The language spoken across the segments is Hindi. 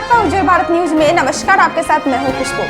आपका उज्जवल भारत न्यूज में। नमस्कार, आपके साथ मैं हूं खुशबू।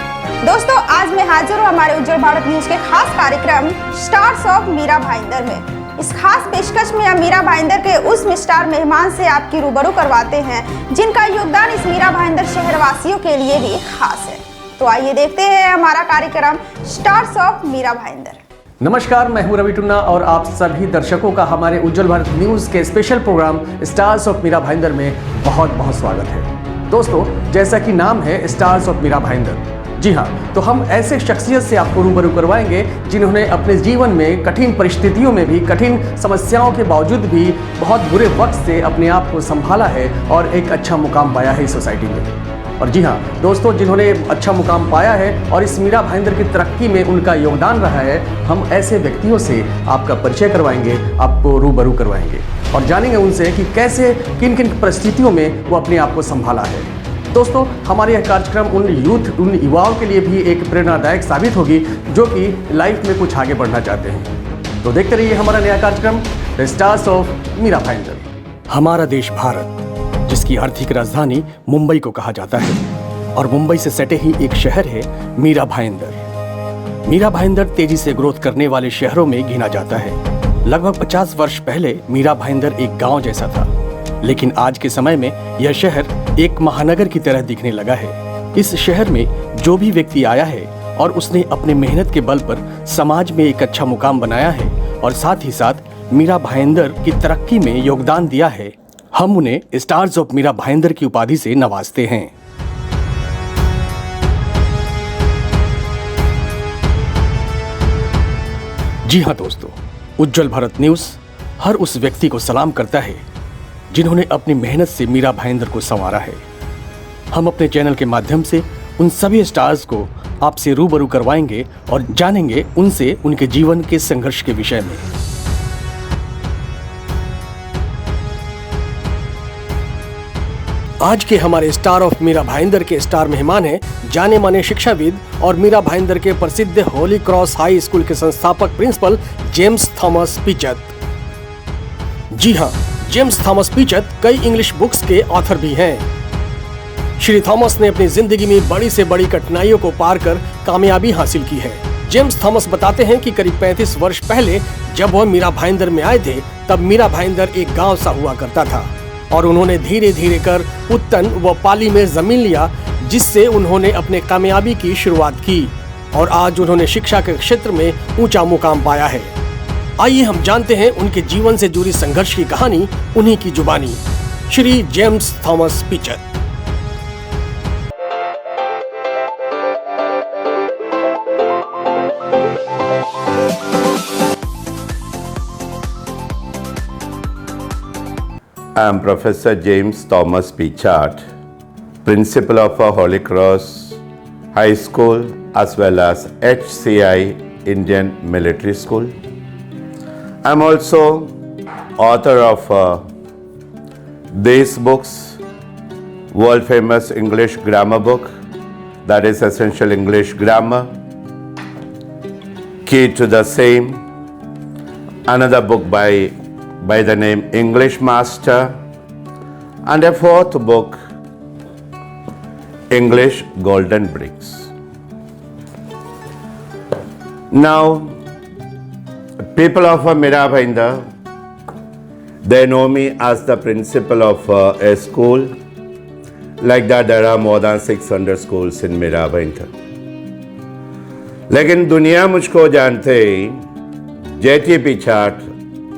दोस्तों, आज मैं हाजिर हूं हमारे उज्जवल भारत न्यूज के खास कार्यक्रम स्टार्स ऑफ मीरा भाईंदर में। इस खास पेशकश में हम मीरा भाईंदर के उस स्टार मेहमान से आपकी रूबरू करवाते हैं जिनका योगदान इस मीरा भाईंदर शहरवासियों के लिए भी खास है। तो आइए देखते हैं हमारा कार्यक्रम स्टार्स ऑफ मीरा भाईंदर। नमस्कार, मैं हूं रवि टुन्ना और आप सभी दर्शकों का हमारे उज्जवल भारत न्यूज के special program stars of Mira Bhayandar में बहुत बहुत स्वागत है। दोस्तों, जैसा कि नाम है स्टार्स ऑफ मीरा भाईंदर, जी हाँ, तो हम ऐसे शख्सियत से आपको रूबरू करवाएंगे जिन्होंने अपने जीवन में कठिन परिस्थितियों में भी, कठिन समस्याओं के बावजूद भी बहुत बुरे वक्त से अपने आप को संभाला है और एक अच्छा मुकाम पाया है इस सोसाइटी में। और जी हाँ दोस्तों, जिन्होंने अच्छा मुकाम पाया है और इस मीरा भाईंदर की तरक्की में उनका योगदान रहा है, हम ऐसे व्यक्तियों से आपका परिचय करवाएंगे, आपको रूबरू करवाएंगे और जानेंगे उनसे कि कैसे किन किन परिस्थितियों में वो अपने आप को संभाला है। दोस्तों, हमारे यह कार्यक्रम उन युवाओं के लिए भी एक प्रेरणादायक साबित होगी जो कि लाइफ में कुछ आगे बढ़ना चाहते हैं। तो देखते रहिए हमारा नया कार्यक्रम the stars of Mira Bhayandar. हमारा देश भारत, जिसकी आर्थिक राजधानी मुंबई को कहा जाता है और मुंबई से सटे ही एक शहर है मीरा भाईंदर। मीरा भाईंदर तेजी से ग्रोथ करने वाले शहरों में गिना जाता है। लगभग 50 वर्ष पहले मीरा भाईंदर एक गांव जैसा था, लेकिन आज के समय में यह शहर एक महानगर की तरह दिखने लगा है। इस शहर में जो भी व्यक्ति आया है और उसने अपने मेहनत के बल पर समाज में एक अच्छा मुकाम बनाया है और साथ ही साथ मीरा भाईंदर की तरक्की में योगदान दिया है, हम उन्हें स्टार्स ऑफ मीरा भाईंदर की उपाधि से नवाजते हैं। जी हाँ दोस्तों, उज्जवल भारत न्यूज हर उस व्यक्ति को सलाम करता है जिन्होंने अपनी मेहनत से मीरा भाईंदर को संवारा है। हम अपने चैनल के माध्यम से उन सभी स्टार्स को आपसे रूबरू करवाएंगे और जानेंगे उनसे उनके जीवन के संघर्ष के विषय में। आज के हमारे स्टार ऑफ मीरा भाईंदर के स्टार मेहमान हैं जाने माने शिक्षाविद और मीरा भाईंदर के प्रसिद्ध होली क्रॉस हाई स्कूल के संस्थापक प्रिंसिपल जेम्स थॉमस पिचत। जी हाँ, जेम्स थॉमस पिचत कई इंग्लिश बुक्स के ऑथर भी हैं। श्री थॉमस ने अपनी जिंदगी में बड़ी से बड़ी कठिनाइयों को पार कर कामयाबी हासिल की है। जेम्स थॉमस बताते हैं कि करीब 35 वर्ष पहले जब वह मीरा भाईंदर में आए थे, तब मीरा भाईंदर एक गाँव सा हुआ करता था और उन्होंने धीरे धीरे कर उत्तन व पाली में जमीन लिया, जिससे उन्होंने अपने कामयाबी की शुरुआत की और आज उन्होंने शिक्षा के क्षेत्र में ऊंचा मुकाम पाया है। आइए हम जानते हैं उनके जीवन से जुड़ी संघर्ष की कहानी उन्हीं की जुबानी। Shri James Thomas Pichat. I am Professor James Thomas Pichart, Principal of Holy Cross High School as well as HCI Indian Military School. I am also author of these books, world famous English grammar book, that is Essential English Grammar, Key to the Same, another book by the name English Master, and a fourth book, English Golden Bricks. Now, people of Meera Bhainder, they know me as the principal of a school. Like that, there are more than 600 schools in Meera Bhainder. लेकिन दुनिया मुझको जानते जेटी पिचाट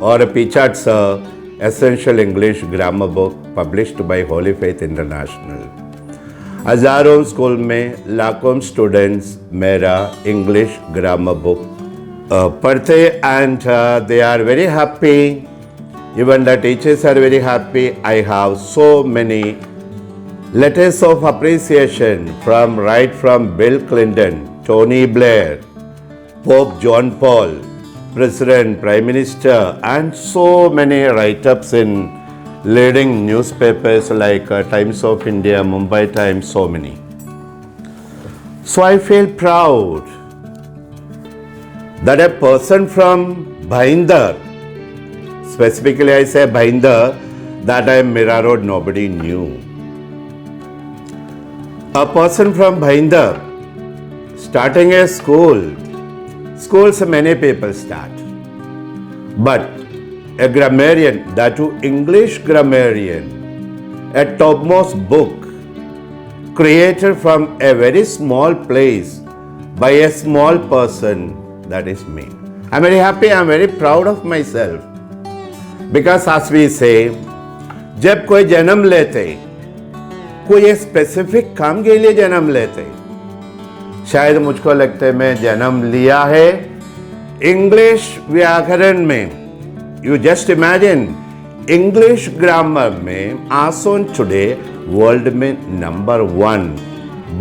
और Pichat sir essential English grammar book published by Holy Faith International. हजारों स्कूल में लाखों स्टूडेंट्स मेरा इंग्लिश ग्रामर बुक पढ़ते and they are very happy. Even the teachers are very happy. I have so many letters of appreciation from Bill Clinton, Tony Blair, Pope John Paul, President, Prime Minister, and so many write-ups in leading newspapers like Times of India, Mumbai Times, so many. So I feel proud that a person from Bhainder, specifically I say Bhainder, that I am Mira Road, nobody knew. A person from Bhainder starting a school. Schools many people start. But a grammarian, that too English grammarian, a topmost book created from a very small place by a small person, that is me. I'm very happy, I'm very proud of myself. Because as we say, जब कोई जन्म लेते कोई एक स्पेसिफिक काम के लिए जन्म लेते, शायद मुझको लगता है मैं जन्म लिया है इंग्लिश व्याकरण में। You just imagine, English grammar में आज ऑन टुडे वर्ल्ड में नंबर 1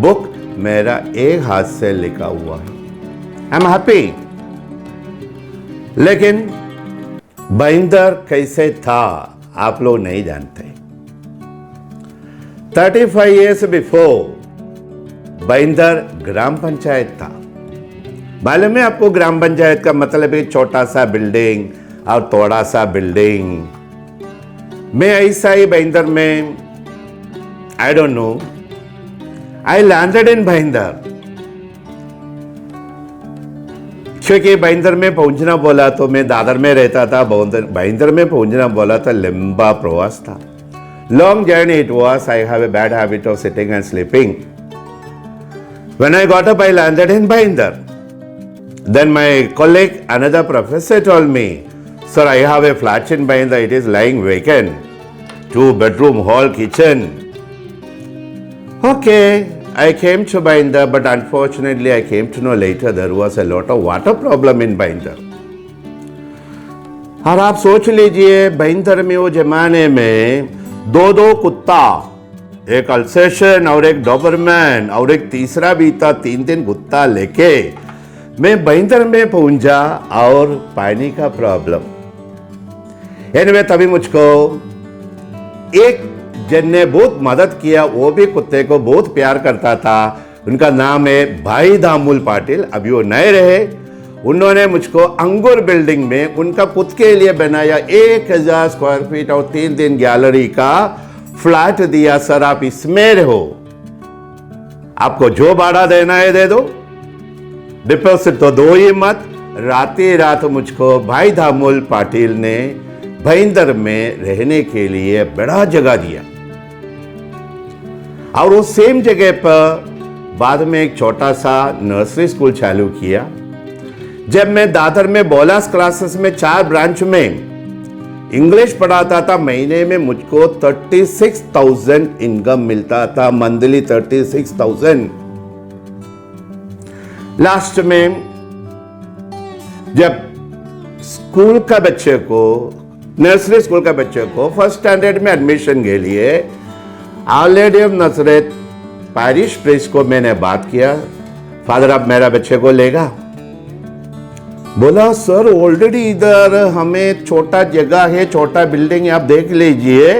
बुक मेरा एक हाथ से लिखा हुआ है। I am happy. लेकिन भाईंदर कैसे था आप लोग नहीं जानते। 35 years बिफोर भाईंदर ग्राम पंचायत था। मालूम है आपको ग्राम पंचायत का मतलब है छोटा सा बिल्डिंग और थोड़ा सा बिल्डिंग। मैं ऐसा ही भाईंदर में, I don't know, I landed in Bhayandar. क्योंकि भाईंदर में पहुंचना बोला तो मैं दादर में रहता था, भाईंदर में पहुंचना बोला तो लंबा प्रवास था। Long journey it was. I have a bad habit of sitting and sleeping. When I got up, I landed in Bhainder. Then my colleague, another professor, told me, "Sir, I have a flat in Bhainder. It is lying vacant. 2-bedroom, hall, kitchen." Okay, I came to Bhainder, but unfortunately, I came to know later there was a lot of water problem in Bhainder. और आप सोच लीजिए, Bhainder में वो जमाने में 2 कुत्ता, एक अल्सेशन और एक डॉबरमैन और एक तीसरा भी था, 3 कुत्ता लेके मैं भाईंदर में पहुंचा और पानी का प्रॉब्लम। एनीवे तभी मुझको एक जन ने बहुत मदद किया, वो भी कुत्ते को बहुत प्यार करता था। उनका नाम है भाई दामुल पाटिल। अभी वो नए रहे। उन्होंने मुझको अंगूर बिल्डिंग में उनका खुद के लिए बनाया 1000 स्क्वायर फीट और 3 गैलरी का फ्लैट दिया। सर आप इसमें रहो, आपको जो भाड़ा देना है दे दो, डिपॉजिट तो दो ही मत। रात मुझको भाई दामुल पाटिल ने भाईंदर में रहने के लिए बड़ा जगह दिया। और वो सेम जगह पर बाद में एक छोटा सा नर्सरी स्कूल चालू किया। जब मैं दादर में बोलास क्लासेस में 4 ब्रांच में इंग्लिश पढ़ाता था, महीने में मुझको 36,000 इनकम मिलता था, मंथली 36,000। लास्ट में जब स्कूल का बच्चे को, नर्सरी स्कूल का बच्चे को फर्स्ट स्टैंडर्ड में एडमिशन के लिए आवर लेडी ऑफ नजरेत पैरिश प्रेस को मैंने बात किया, फादर आप मेरा बच्चे को लेगा? बोला सर ऑलरेडी इधर हमें छोटा जगह है, छोटा बिल्डिंग है, आप देख लीजिए,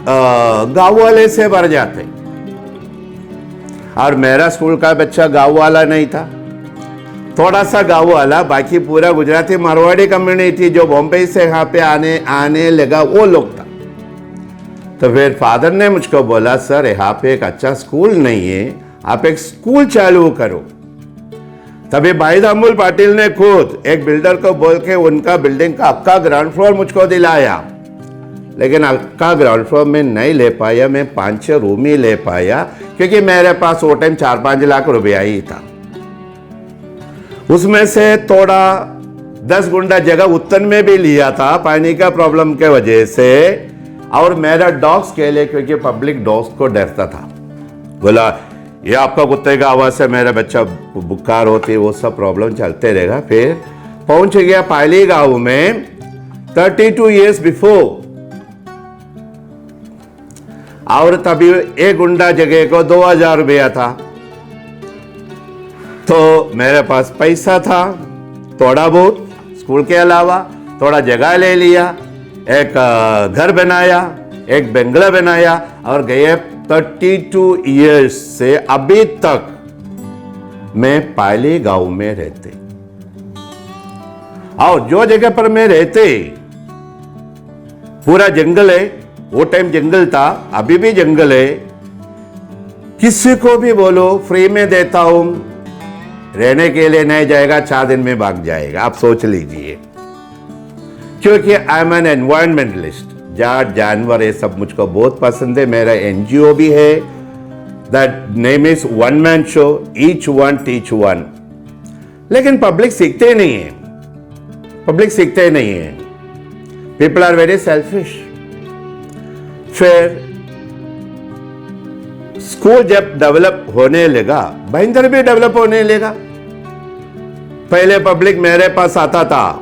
गांव वाले से भर जाते। और मेरा स्कूल का बच्चा गांव वाला नहीं था, थोड़ा सा गांव वाला, बाकी पूरा गुजराती मारवाड़ी कम्युनिटी जो बॉम्बे से यहाँ पे आने लगा वो लोग था। तो फिर फादर ने मुझको बोला सर यहाँ पे एक अच्छा स्कूल नहीं है, आप एक स्कूल चालू करो। तभी भाई दामुल पाटिल ने खुद एक बिल्डर को बोल के उनका बिल्डिंग का अक्का ग्राउंड फ्लोर मुझको दिलाया। लेकिन अक्का ग्राउंड फ्लोर में नहीं ले पाया, मैं 5-6 रूम ही ले पाया, क्योंकि मेरे पास वो टाइम 4-5 लाख रुपया ही था। उसमें से थोड़ा 10 गुंडा जगह उत्तन में भी लिया था पानी का प्रॉब्लम के वजह से, और मेरा डॉग्स के लिए, क्योंकि पब्लिक डॉग्स को डरता था। बोला ये आपका कुत्ते का आवाज से मेरा बच्चा बुखार होती, वो सब प्रॉब्लम चलते रहेगा। फिर पहुंच गया पाली गांव में 32 years बिफोर, और तभी एक गुंडा जगह को 2000 रुपया था। तो मेरे पास पैसा था थोड़ा बहुत, स्कूल के अलावा थोड़ा जगह ले लिया, एक घर बनाया, एक बंगला बनाया, और गए 32 years से अभी तक मैं पाली गांव में रहते। और जो जगह पर मैं रहते पूरा जंगल है, वो टाइम जंगल था, अभी भी जंगल है। किसी को भी बोलो फ्री में देता हूं, रहने के लिए नहीं जाएगा, 4 दिन में भाग जाएगा। आप सोच लीजिए, क्योंकि आई एम एन एनवायरमेंटलिस्ट। जाट जानवर ये सब मुझको बहुत पसंद है। मेरा एनजीओ भी है, that name is one man show, each one teach one. लेकिन पब्लिक सीखते नहीं है, पब्लिक सीखते नहीं है। People are very selfish. फिर स्कूल जब डेवलप होने लगा, भाईंदर भी डेवलप होने लगा। पहले पब्लिक मेरे पास आता था,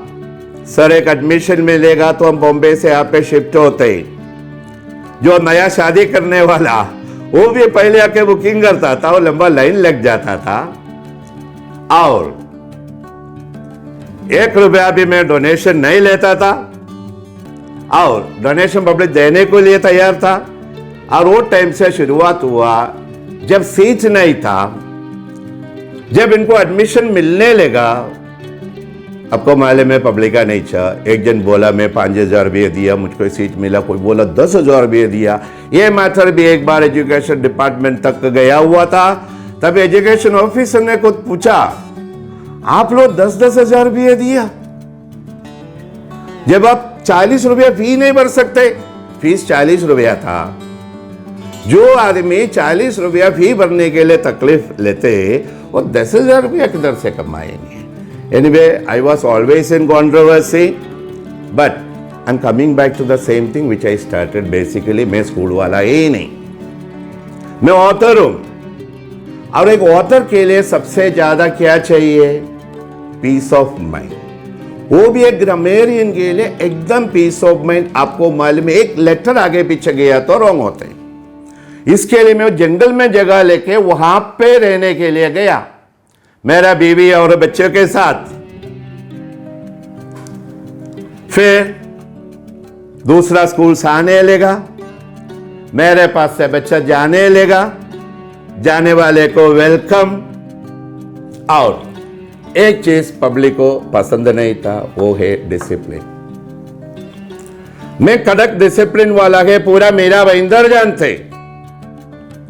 सर एक एडमिशन मिलेगा तो हम बॉम्बे से यहाँ पे शिफ्ट होते। जो नया शादी करने वाला वो भी पहले आके बुकिंग करता था, वो लंबा लाइन लग जाता था। और 1 रुपया भी मैं डोनेशन नहीं लेता था, और डोनेशन पब्लिक देने को लिए तैयार था। और वो टाइम से शुरुआत हुआ जब सीट नहीं था, जब इनको एडमिशन मिलने लगा। आपको मालूम है पब्लिक का नहीं था। एक जन बोला मैं 5,000 रुपये दिया, मुझको सीट मिला। कोई बोला 10,000 रुपये दिया। ये मैटर भी एक बार एजुकेशन डिपार्टमेंट तक गया हुआ था। तब एजुकेशन ऑफिसर ने खुद पूछा, आप लोग 10-10 हजार रुपये दिया, जब आप 40 रुपया फी नहीं भर सकते। फीस 40 रुपया था। जो आदमी 40 रुपया फी भरने के लिए तकलीफ लेते, वो 10,000 रुपया किधर से कमाएंगे। Anyway, I was always in controversy, but I'm coming back to the same thing which I started. Basically, मैं स्कूल वाला ही नहीं, मैं ऑथर हूं। और एक ऑथर के लिए सबसे ज्यादा क्या चाहिए? Peace of mind. वो भी एक ग्रामेरियन के लिए एकदम पीस ऑफ माइंड। आपको मालूम है, एक लेटर आगे पीछे गया तो रॉन्ग होते हैं। इसके लिए मैं जंगल में जगह लेके वहां पे रहने के लिए गया, मेरा बीवी और बच्चों के साथ। फिर दूसरा स्कूल से आने लगा, मेरे पास से बच्चा जाने लगा, जाने वाले को वेलकम। और एक चीज पब्लिक को पसंद नहीं था, वो है डिसिप्लिन। मैं कड़क डिसिप्लिन वाला है, पूरा मीरा भाईंदर जानते।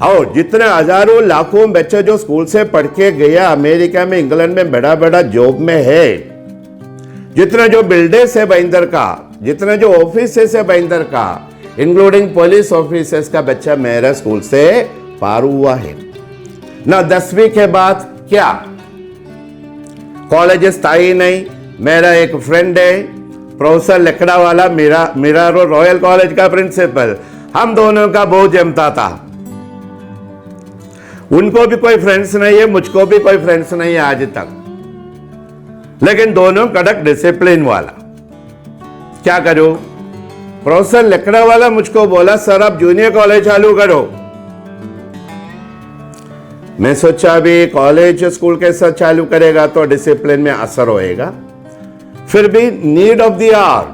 और जितने हजारों लाखों बच्चे जो स्कूल से पढ़ के गया, अमेरिका में, इंग्लैंड में बड़ा बड़ा जॉब में है, जितने जो बिल्डर्स है भाईंदर का, जितने जो ऑफिस है भाईंदर का, इंक्लूडिंग पुलिस ऑफिसर्स का बच्चा मेरा स्कूल से पार हुआ है ना। 10वीं के बाद क्या कॉलेजेस था ही नहीं। मेरा एक फ्रेंड है प्रोफेसर लकड़ा वाला, मेरा रॉयल कॉलेज का प्रिंसिपल। हम दोनों का बहुत जमता था। उनको भी कोई फ्रेंड्स नहीं है, मुझको भी कोई फ्रेंड्स नहीं है आज तक, लेकिन दोनों कड़क डिसिप्लिन वाला। क्या करो, प्रोफेसर लकड़ा वाला मुझको बोला, सर आप जूनियर कॉलेज चालू करो। मैं सोचा अभी कॉलेज स्कूल के साथ चालू करेगा तो डिसिप्लिन में असर होएगा। फिर भी नीड ऑफ द आवर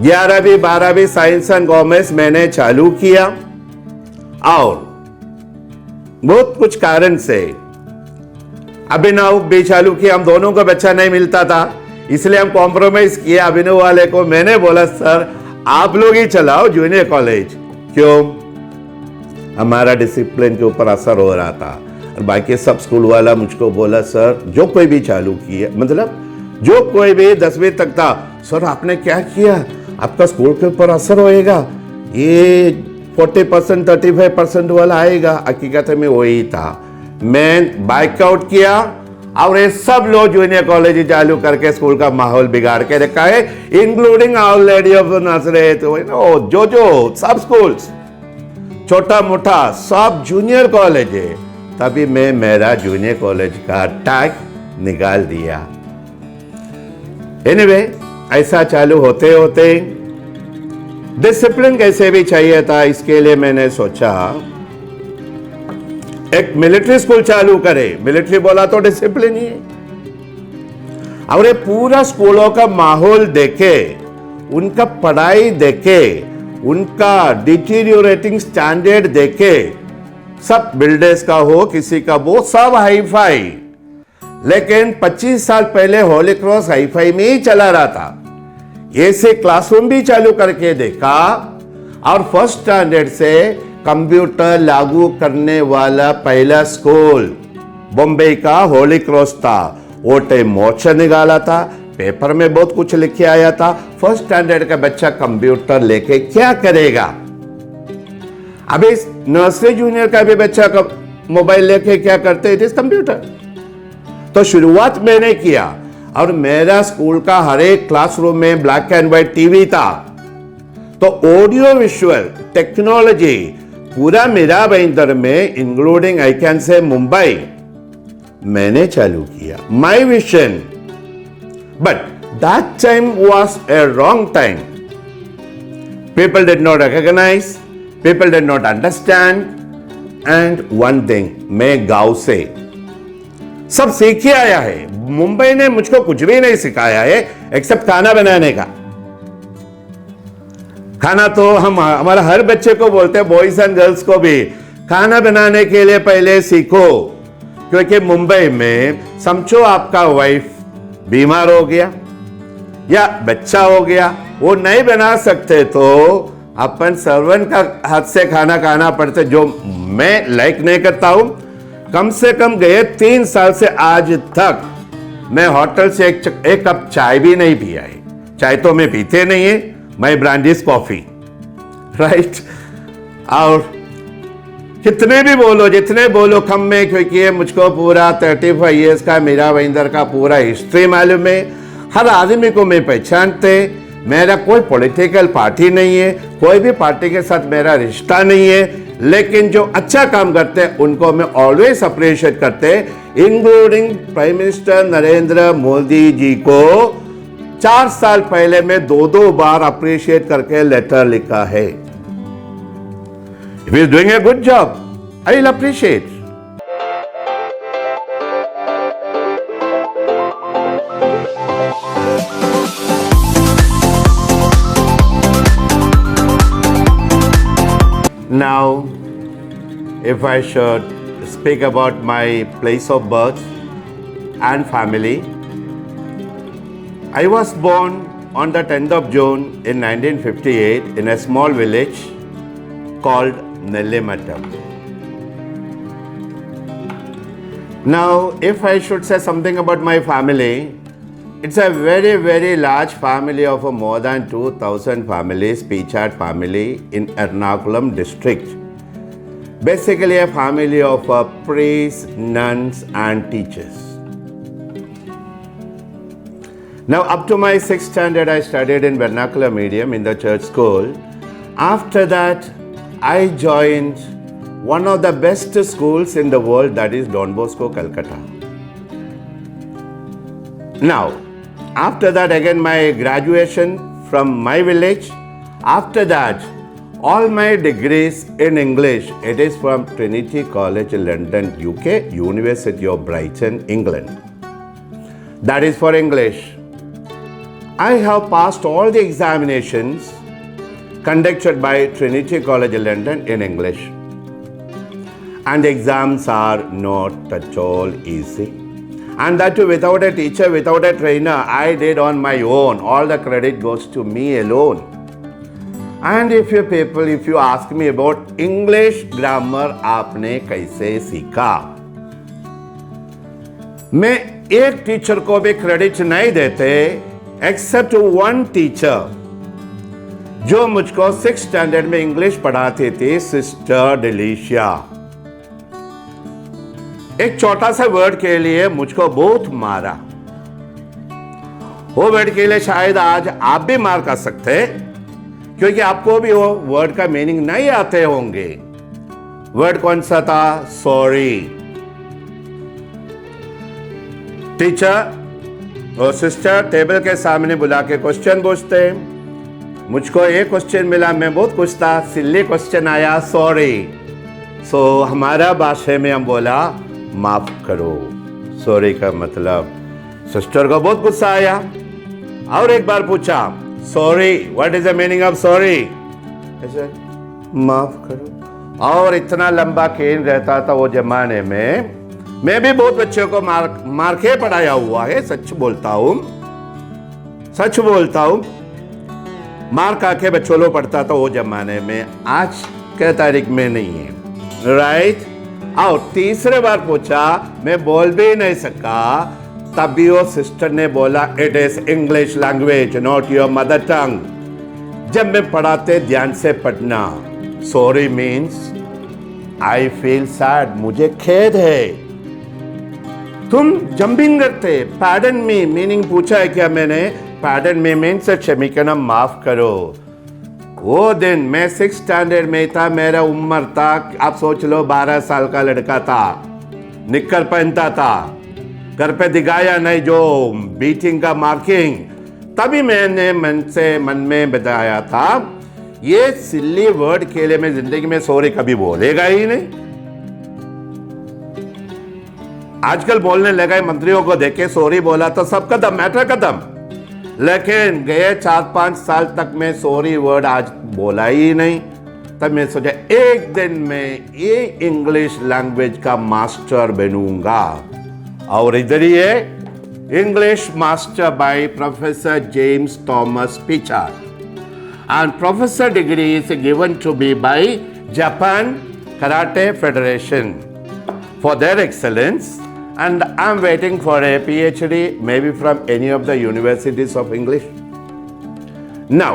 11वीं 12वीं साइंस एंड कॉमर्स मैंने चालू किया, और बहुत कुछ कारण से अभिनव भी चालू किया। हम दोनों को बच्चा नहीं मिलता था, इसलिए हम कॉम्प्रोमाइज किया। अभिनव वाले को मैंने बोला, सर आप लोग ही चलाओ जूनियर कॉलेज। क्यों? हमारा डिसिप्लिन के ऊपर असर हो रहा था। और बाकी सब स्कूल वाला मुझको बोला, सर जो कोई भी चालू किया, मतलब जो कोई भी 10वीं तक था, सर आपने क्या किया, आपका स्कूल के ऊपर असर होएगा, ये 40% 35% वाला आएगा। हकीकत में वही था। मैं बाइकआउट किया, और ये सब लोग जूनियर कॉलेज चालू करके स्कूल का माहौल बिगाड़ के रखा है, इंक्लूडिंग आवर लेडी ऑफ नाज़रेत, जो सब स्कूल्स, छोटा मोटा सब जूनियर कॉलेज है। तभी मैं मेरा जूनियर कॉलेज का टैग निकाल दिया। एनीवे, ऐसा चालू होते होते डिसिप्लिन कैसे भी चाहिए था। इसके लिए मैंने सोचा एक मिलिट्री स्कूल चालू करे। मिलिट्री बोला तो डिसिप्लिन ही है। और ये पूरा स्कूलों का माहौल देखे, उनका पढ़ाई देखे, उनका डिटीरियोरेटिंग स्टैंडर्ड देखे, सब बिल्डर्स का हो किसी का वो सब हाई फाई। लेकिन 25 साल पहले होली क्रॉस हाई फाई में ही चला रहा था। ऐसे क्लासरूम भी चालू करके देखा, और फर्स्ट स्टैंडर्ड से कंप्यूटर लागू करने वाला पहला स्कूल बॉम्बे का होली क्रॉस था। वो टाइम मोर्चा निकाला था, पेपर में बहुत कुछ लिख के आया था। फर्स्ट स्टैंडर्ड का बच्चा कंप्यूटर लेके क्या करेगा? अभी नर्सरी जूनियर का भी बच्चा का मोबाइल लेके क्या करते हैं? It is computer. तो शुरुआत मैंने किया और मेरा स्कूल का हर एक क्लासरूम में ब्लैक एंड व्हाइट टीवी था। तो ऑडियो विजुअल टेक्नोलॉजी पूरा मीरा भाईंदर में including I can say Mumbai मैंने चालू किया। My vision, but that time was a wrong time. People did not recognise, people did not understand. And one thing, मैं गांव से सब सीख के आया है। मुंबई ने मुझको कुछ भी नहीं सिखाया है एक्सेप्ट खाना बनाने का। खाना तो हम हमारा हर बच्चे को बोलते हैं, बॉयज एंड गर्ल्स को भी, खाना बनाने के लिए पहले सीखो। क्योंकि मुंबई में समझो आपका वाइफ बीमार हो गया या बच्चा हो गया, वो नहीं बना सकते तो अपन सर्वेंट का हाथ से खाना खाना पड़ता, जो मैं लाइक नहीं करता हूं। कम से कम गए 3 साल से आज तक मैं होटल से एक कप चाय भी नहीं पिया है। चाय तो मैं पीते नहीं है, my brand is coffee, right. और कितने भी बोलो, जितने बोलो कम में, क्योंकि मुझको पूरा 35 इयर्स का मीरा भाईंदर का पूरा हिस्ट्री मालूम है। हर आदमी को मैं पहचानते। मेरा कोई पॉलिटिकल पार्टी नहीं है, कोई भी पार्टी के साथ मेरा रिश्ता नहीं है, लेकिन जो अच्छा काम करते हैं उनको मैं ऑलवेज अप्रिशिएट करते, including prime minister Narendra Modi ji को 4 साल पहले मैं 2 बार अप्रिशिएट करके लेटर लिखा है। If he is doing a good job, I will appreciate. Now, if I should speak about my place of birth and family, I was born on the 10th of June in 1958 in a small village called Nellimattam. Now, if I should say something about my family, it's a very, very large family of more than 2,000 families, Pichard family in Ernakulam district. Basically a family of priests, nuns and teachers. Now, up to my 6th standard, I studied in vernacular medium in the church school. After that, I joined one of the best schools in the world, that is Don Bosco, Calcutta. Now, after that, again my graduation from my village. After that, all my degrees in English, it is from Trinity College, London, UK, University of Brighton, England. That is for English. I have passed all the examinations conducted by Trinity College London in English, and the exams are not at all easy, and that too without a teacher, without a trainer. I did on my own. All the credit goes to me alone. And if you ask me about English grammar, आपने कैसे सीखा, मैं एक टीचर को भी क्रेडिट नहीं देते एक्सेप्ट वन टीचर जो मुझको 6th स्टैंडर्ड में इंग्लिश पढ़ाती थी, सिस्टर डिलीशिया। एक छोटा सा वर्ड के लिए मुझको बहुत मारा। वो वर्ड के लिए शायद आज आप भी मार कर सकते, क्योंकि आपको भी वो वर्ड का मीनिंग नहीं आते होंगे। वर्ड कौन सा था? सॉरी। टीचर और सिस्टर टेबल के सामने बुला के क्वेश्चन पूछते। मुझको एक क्वेश्चन मिला, मैं बहुत खुश था, सिल्ली क्वेश्चन आया, सॉरी। सो हमारा भाषा में हम बोला माफ करो। सॉरी का मतलब, सिस्टर को बहुत गुस्सा आया और एक बार पूछा, sorry, what is the meaning of sorry? ऐसे माफ करो। और इतना लंबा केन रहता था वो जमाने में। मैं भी बहुत बच्चों को मार के पढ़ाया हुआ है, सच बोलता हूं। मार खा के बच्चों लोग पढ़ता था वो जमाने में। आज के तारीख में नहीं है, राइट। और तीसरे बार पूछा, मैं बोल भी नहीं सका, तभी वो सिस्टर ने बोला it is English language not your mother tongue. जब मैं पढ़ाते ध्यान से पढ़ना, sorry means I feel sad, मुझे खेद है। तुम जंपिंग करते, पैडन मी मीनिंग पूछा है क्या मैंने, पैडन मी मीन्स क्षमिकना, माफ करो। वो दिन मैं 6th स्टैंडर्ड में था, मेरा उम्र था, आप सोच लो 12 साल का लड़का था, निक्कर पहनता था, घर पे दिखाया नहीं जो बीटिंग का मार्किंग। तभी मैंने मन में बताया था, ये सिल्ली वर्ड के लिए मैं जिंदगी में सॉरी कभी बोलेगा ही नहीं। आजकल बोलने लगा, मंत्रियों को देखे सॉरी बोला तो सब खत्म, मैटर खत्म। लेकिन गए 4-5 साल तक मैं सॉरी वर्ड आज बोला ही नहीं। तब मैं सोचा एक दिन में ये इंग्लिश लैंग्वेज का मास्टर बनूंगा। और इधर ही है, English master by professor James Thomas Pichard, and professor degree is given to me by Japan Karate Federation for their excellence, and I'm waiting for a PhD maybe from any of the universities of English. Now,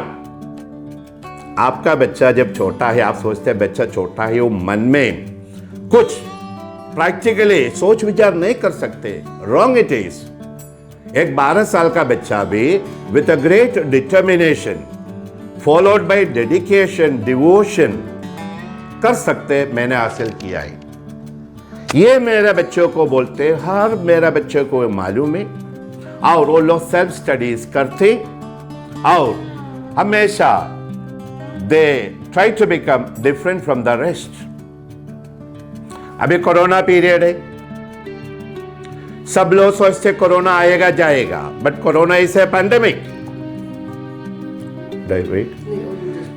आपका बच्चा जब छोटा है, आप सोचते हैं बच्चा छोटा है, वो मन में कुछ प्रैक्टिकली सोच विचार नहीं कर सकते, रॉन्ग इट इज। एक 12 साल का बच्चा भी with a great determination followed by dedication, devotion कर सकते, मैंने हासिल किया है। ये मेरे बच्चों को बोलते, हर मेरा बच्चे को मालूम है। और वो लोग सेल्फ स्टडीज करते और हमेशा they try to become different from the rest. अभी कोरोना पीरियड है, सब लोग सोचते कोरोना आएगा जाएगा, but corona is a pandemic.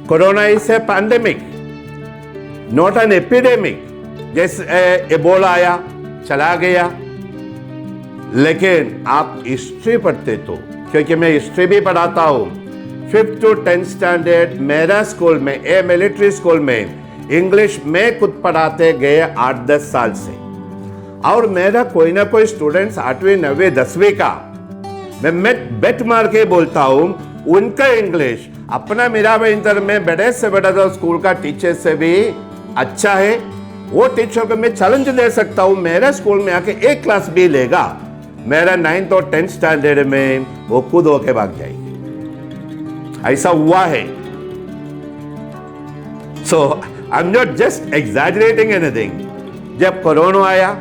Corona is a pandemic, not an epidemic. जैसे एबोला आया चला गया, लेकिन आप हिस्ट्री पढ़ते तो, क्योंकि मैं हिस्ट्री भी पढ़ाता हूं, 5th to 10th स्टैंडर्ड मेरा स्कूल में, ए मिलिट्री स्कूल में इंग्लिश में खुद पढ़ाते गए 8-10 साल से। और मेरा कोई ना कोई स्टूडेंट्स 8वीं 9वीं 10वीं का मैं बेट मार के बोलता हूं, उनका इंग्लिश अपना मीरा भाईंदर में बड़े से बड़ा जो स्कूल का टीचर से भी अच्छा है। वो टीचर को मैं चैलेंज दे सकता हूं, मेरे स्कूल में आके एक क्लास भी लेगा, मेरा 9th और 10th स्टैंडर्ड में वो खुद होके भाग जाएगी। ऐसा हुआ है। So I am not just exaggerating anything. जब कोरोना आया,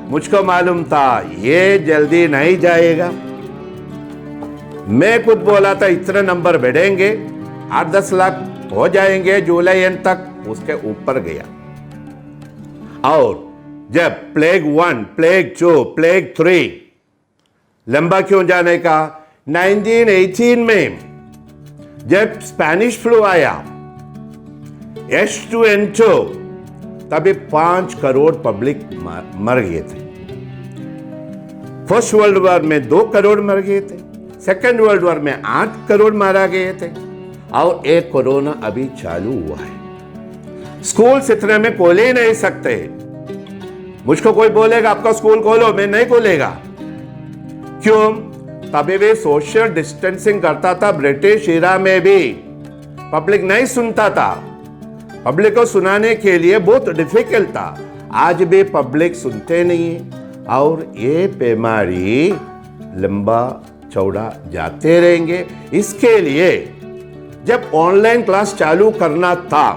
मुझको मालूम था ये जल्दी नहीं जाएगा। मैं खुद बोला था इतने नंबर बढ़ेंगे, 8-10 लाख हो जाएंगे जुलाई एंड तक, उसके ऊपर गया। और जब प्लेग 1, प्लेग 2, प्लेग 3, लंबा क्यों जाने का, 1918 में जब स्पेनिश फ्लू आया, H2N2, तभी 5 करोड़ पब्लिक मर गए थे। फर्स्ट वर्ल्ड वॉर में 2 करोड़ मर गए थे, सेकेंड वर्ल्ड वॉर में 8 करोड़ मारा गए थे, और एक कोरोना अभी चालू हुआ है। स्कूल इतने में खोल ही नहीं सकते। मुझको कोई बोलेगा आपका स्कूल खोलो, मैं नहीं खोलेगा। क्यों? तभी भी सोशल डिस्टेंसिंग करता था। ब्रिटिश इरा में भी पब्लिक नहीं सुनता था, पब्लिक को सुनाने के लिए बहुत डिफिकल्ट था। आज भी पब्लिक सुनते नहीं है, और ये बीमारी लंबा चौड़ा जाते रहेंगे। इसके लिए जब ऑनलाइन क्लास चालू करना था,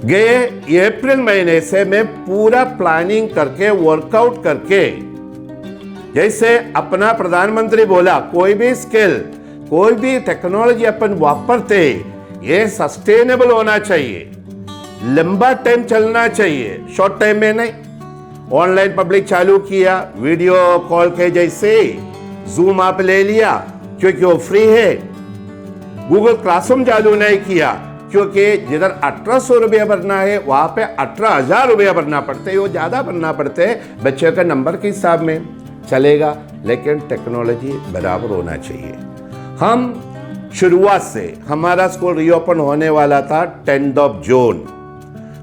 गए अप्रैल महीने से मैं पूरा प्लानिंग करके, वर्कआउट करके, जैसे अपना प्रधानमंत्री बोला, कोई भी स्किल, कोई भी टेक्नोलॉजी अपन वापरते, ये सस्टेनेबल होना चाहिए, लंबा टाइम चलना चाहिए, शॉर्ट टाइम में नहीं। ऑनलाइन पब्लिक चालू किया, वीडियो कॉल के जैसे जूम आप ले लिया क्योंकि वो फ्री है। गूगल क्लासरूम चालू नहीं किया क्योंकि जिधर 1800 रुपया भरना है वहां पे 18,000 रुपया भरना पड़ते है, वो ज्यादा भरना पड़ते हैं। बच्चे के नंबर के हिसाब में चलेगा, लेकिन टेक्नोलॉजी बराबर होना चाहिए। हम शुरुआत से हमारा स्कूल रीओपन होने वाला था 10th of June.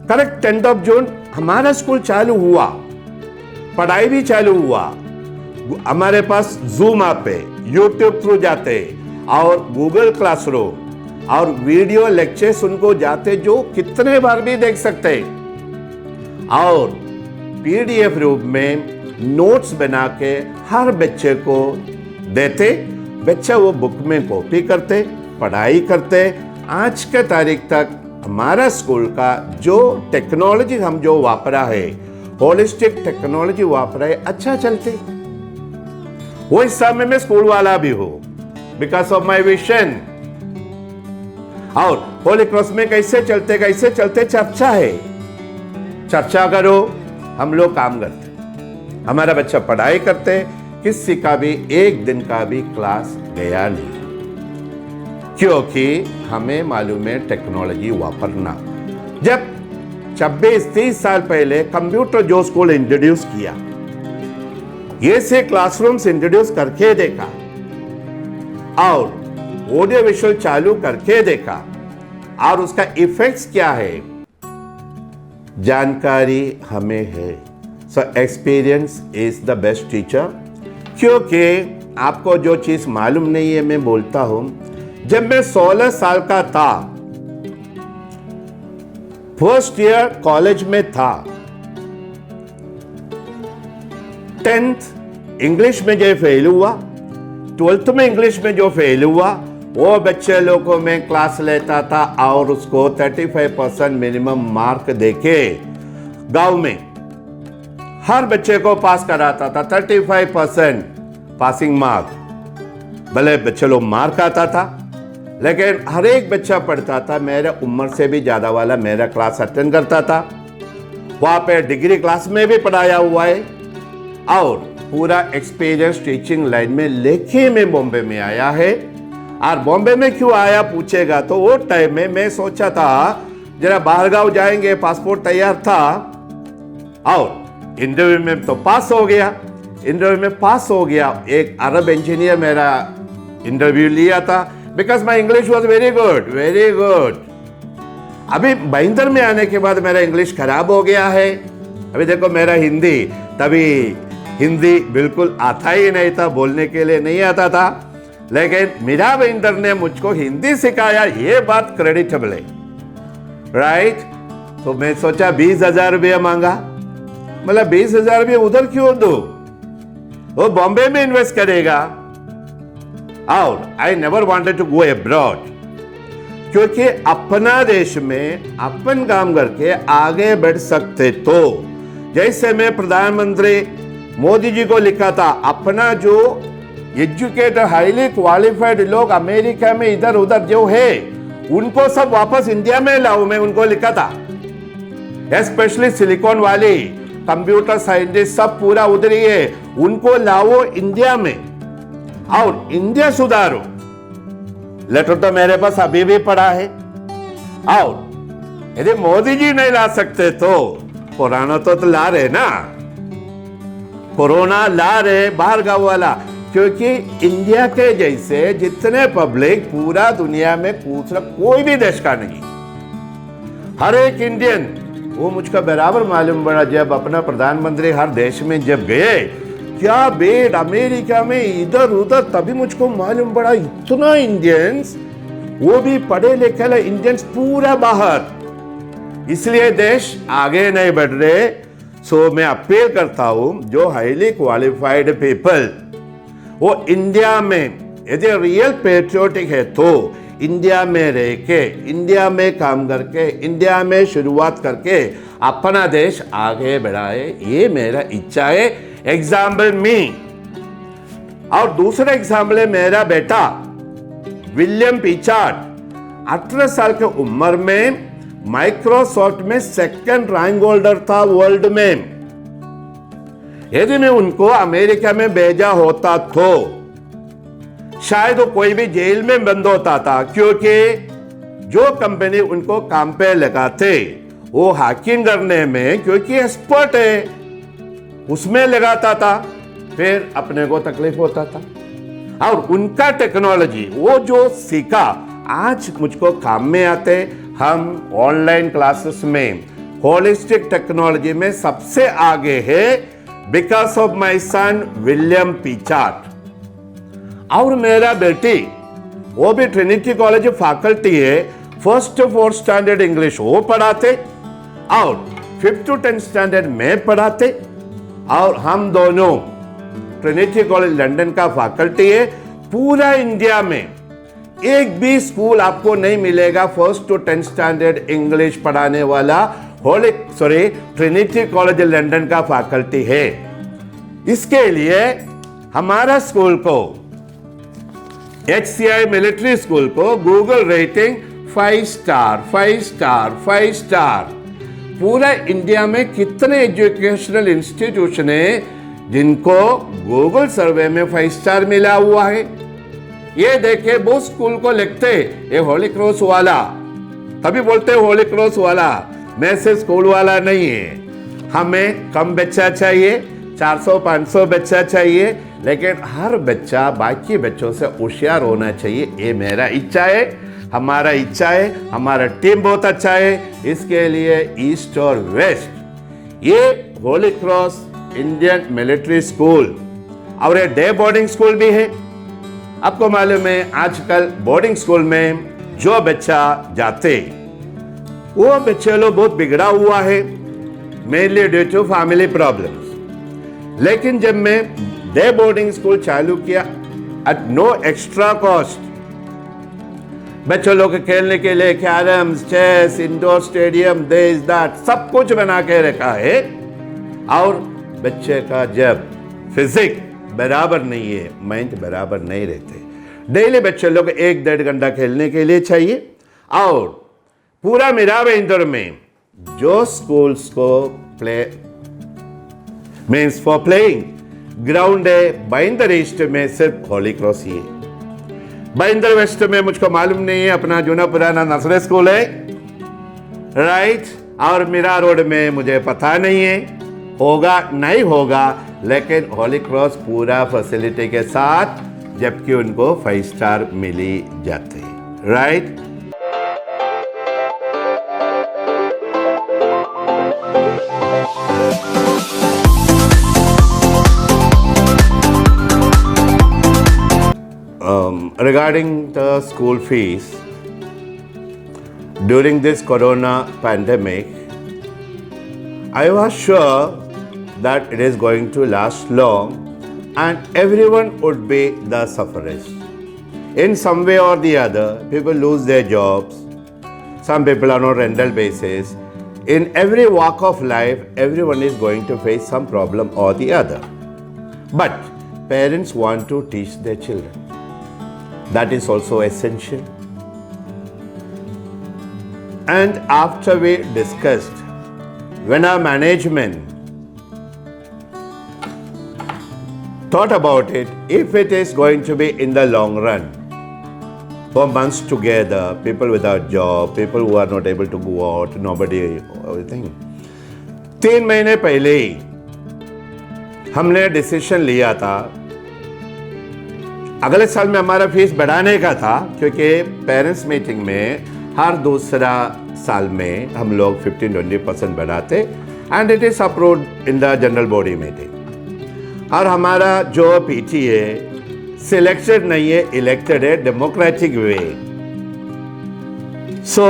Correct 10th of June हमारा स्कूल चालू हुआ, पढ़ाई भी चालू हुआ। हमारे पास जूम ऐप पे यूट्यूब थ्रू जाते और गूगल क्लासरूम और वीडियो लेक्चर्स उनको जाते जो कितने बार भी देख सकते, और पीडीएफ रूप में नोट्स बना के हर बच्चे को देते। बच्चा वो बुक में कॉपी करते, पढ़ाई करते। आज के तारीख तक हमारा स्कूल का जो टेक्नोलॉजी हम जो वापरा है, होलिस्टिक टेक्नोलॉजी वापरा है, अच्छा चलते। वो इस समय में स्कूल वाला भी हूं बिकॉज ऑफ माई विजन। और होली क्रॉस में कैसे चलते चर्चा है, चर्चा करो, हम लोग काम करते, हमारा बच्चा पढ़ाई करते, किसी का भी एक दिन का भी क्लास गया नहीं, क्योंकि हमें मालूम है टेक्नोलॉजी वापरना। जब 26-30 साल पहले कंप्यूटर जो स्कूल इंट्रोड्यूस किया, ये से क्लासरूम्स इंट्रोड्यूस करके देखा और ऑडियो विजुअल चालू करके देखा, और उसका इफेक्ट्स क्या है जानकारी हमें है। So experience is the best teacher. क्योंकि आपको जो चीज मालूम नहीं है मैं बोलता हूं, जब मैं 16 साल का था, फर्स्ट ईयर कॉलेज में था, 10th इंग्लिश में जो फेल हुआ, 12th में इंग्लिश में जो फेल हुआ, वो बच्चे लोगों में क्लास लेता था और उसको 35% मिनिमम मार्क देके गांव में हर बच्चे को पास कराता था। 35% पासिंग मार्क, भले बच्चे लोग मार्क आता था, लेकिन हर एक बच्चा पढ़ता था। मेरे उम्र से भी ज्यादा वाला मेरा क्लास अटेंड करता था। वहां पे डिग्री क्लास में भी पढ़ाया हुआ है और पूरा एक्सपीरियंस टीचिंग लाइन में लेके मैं बॉम्बे में आया है। और बॉम्बे में क्यों आया पूछेगा तो वो टाइम में मैं सोचा था जरा बाहर गांव जाएंगे, पासपोर्ट तैयार था, और इंटरव्यू में तो पास हो गया। इंटरव्यू में पास हो गया, एक अरब इंजीनियर मेरा इंटरव्यू लिया था, because my English was very good. अभी भाईंदर में आने के बाद मेरा इंग्लिश खराब हो गया है। अभी देखो मेरा हिंदी, तभी हिंदी बिल्कुल आता ही नहीं था, बोलने के लिए नहीं आता था, लेकिन मीरा भाईंदर ने मुझको हिंदी सिखाया, ये बात क्रेडिटेबल है, राइट। तो मैं सोचा 20,000 रुपया मांगा, मतलब 20,000 रुपया उधर क्यों दो, वो बॉम्बे में इन्वेस्ट करेगा। और I never wanted to go abroad, क्योंकि अपना देश में अपन काम करके आगे बढ़ सकते। तो जैसे मैं प्रधानमंत्री मोदी जी को लिखा था, अपना जो एजुकेटेड हाईली क्वालिफाइड लोग अमेरिका में इधर उधर जो है उनको सब वापस इंडिया में लाओ, मैं उनको लिखा था। स्पेशली सिलिकॉन वाली कंप्यूटर साइंटिस्ट सब पूरा उधर ही है, उनको लाओ इंडिया में और इंडिया सुधारो। लेटर तो मेरे पास अभी भी पड़ा है। और यदि मोदी जी नहीं ला सकते तो पुराना तो ला रहे ना, कोरोना ला रहे बाहर गांव वाला, क्योंकि इंडिया के जैसे जितने पब्लिक पूरा दुनिया में पूछ रहा, कोई भी देश का नहीं, हर एक इंडियन, वो मुझको बराबर मालूम पड़ा जब अपना प्रधानमंत्री हर देश में जब गए, क्या बेड अमेरिका में इधर उधर, तभी मुझको मालूम पड़ा इतना इंडियंस, वो भी पढ़े लिखे इंडियंस पूरा बाहर, इसलिए देश आगे नहीं बढ़ रहे। सो मैं अपील करता हूं जो हाईली क्वालिफाइड पीपल वो इंडिया में यदि रियल पेट्रियोटिक है तो इंडिया में रह के, इंडिया में काम करके, इंडिया में शुरुआत करके अपना देश आगे बढ़ाए, ये मेरा इच्छा है। एग्जाम्पल मी, और दूसरा एग्जाम्पल है मेरा बेटा विलियम पिचार्ड, 18 साल की उम्र में माइक्रोसॉफ्ट में 2nd रैंक होल्डर था वर्ल्ड में। यदि मैं उनको अमेरिका में भेजा होता तो शायद वो कोई भी जेल में बंद होता था, क्योंकि जो कंपनी उनको काम पे लगाते वो हैकिंग करने में, क्योंकि एक्सपर्ट है, उसमें लगाता था, फिर अपने को तकलीफ होता था। और उनका टेक्नोलॉजी वो जो सीखा आज मुझको काम में आते। हम ऑनलाइन क्लासेस में होलिस्टिक टेक्नोलॉजी में सबसे आगे है because of my son William Pichart. और मेरा बेटी वो भी ट्रिनिटी कॉलेज फैकल्टी है, 1st to 4th standard English वो पढ़ाते और 5th to 10th स्टैंडर्ड में पढ़ाते। और हम दोनों ट्रिनिटी कॉलेज लंदन का फैकल्टी है। पूरा इंडिया में एक भी स्कूल आपको नहीं मिलेगा 1st to 10th standard English पढ़ाने वाला ट्रिनिटी कॉलेज लंदन का फैकल्टी है। इसके लिए हमारा स्कूल को HCI मिलिट्री स्कूल को Google rating 5 star 5 star 5 star. पूरा इंडिया में कितने एजुकेशनल इंस्टीट्यूशन है जिनको गूगल सर्वे में 5 स्टार मिला हुआ है। ये देखे वो स्कूल को लिखते ये होली क्रॉस वाला, तभी बोलते होली क्रॉस वाला, मैं से स्कूल वाला नहीं है। हमें कम बच्चा चाहिए, 400-500 बच्चा चाहिए, लेकिन हर बच्चा बाकी बच्चों से होशियार होना चाहिए। ये मेरा इच्छा है, हमारा इच्छा है, हमारा टीम बहुत अच्छा है। इसके लिए ईस्ट और वेस्ट ये Holi cross Indian military school और ये डे बोर्डिंग स्कूल भी है। आपको मालूम है आजकल बोर्डिंग स्कूल में जो बच्चा जाते वो बच्चे लोग बहुत बिगड़ा हुआ है, mainly due to family problems. लेकिन जब मैं डे बोर्डिंग स्कूल चालू किया एट नो एक्स्ट्रा कॉस्ट, बच्चों लोग के खेलने के लिए carroms, chess, indoor stadium, this that सब कुछ बना के रखा है। और बच्चे का जब फिजिक बराबर नहीं है, माइंड बराबर नहीं रहते, डेली बच्चे लोग 1-1.5 घंटा खेलने के लिए चाहिए। और पूरा मीरा भाईंदर में जो स्कूल्स को play means for playing ground है, भाईंदर ईस्ट में सिर्फ होली क्रॉस ही है। भाईंदर वेस्ट में मुझको मालूम नहीं है, अपना जूना पुराना नर्सरी स्कूल है राइट। और मीरा रोड में मुझे पता नहीं है होगा नहीं होगा, लेकिन होली क्रॉस पूरा फैसिलिटी के साथ, जबकि उनको 5 स्टार मिली जाते right. Regarding the school fees, during this corona pandemic, I was sure that it is going to last long and everyone would be the sufferers. In some way or the other, people lose their jobs, some people are on rental basis. In every walk of life, everyone is going to face some problem or the other. But parents want to teach their children. That is also essential. And after we discussed, when our management thought about it, if it is going to be in the long run, for months together, people without job, people who are not able to go out, nobody, everything. 3 महीने पहले ही हमने डिसीजन लिया था, अगले साल में हमारा फीस बढ़ाने का था, क्योंकि पेरेंट्स मीटिंग में हर दूसरा साल में हम लोग 15-20% बढ़ाते and it is approved in the general body meeting. और हमारा जो पीटी है सिलेक्टेड नहीं है, इलेक्टेड है डेमोक्रेटिक वे। सो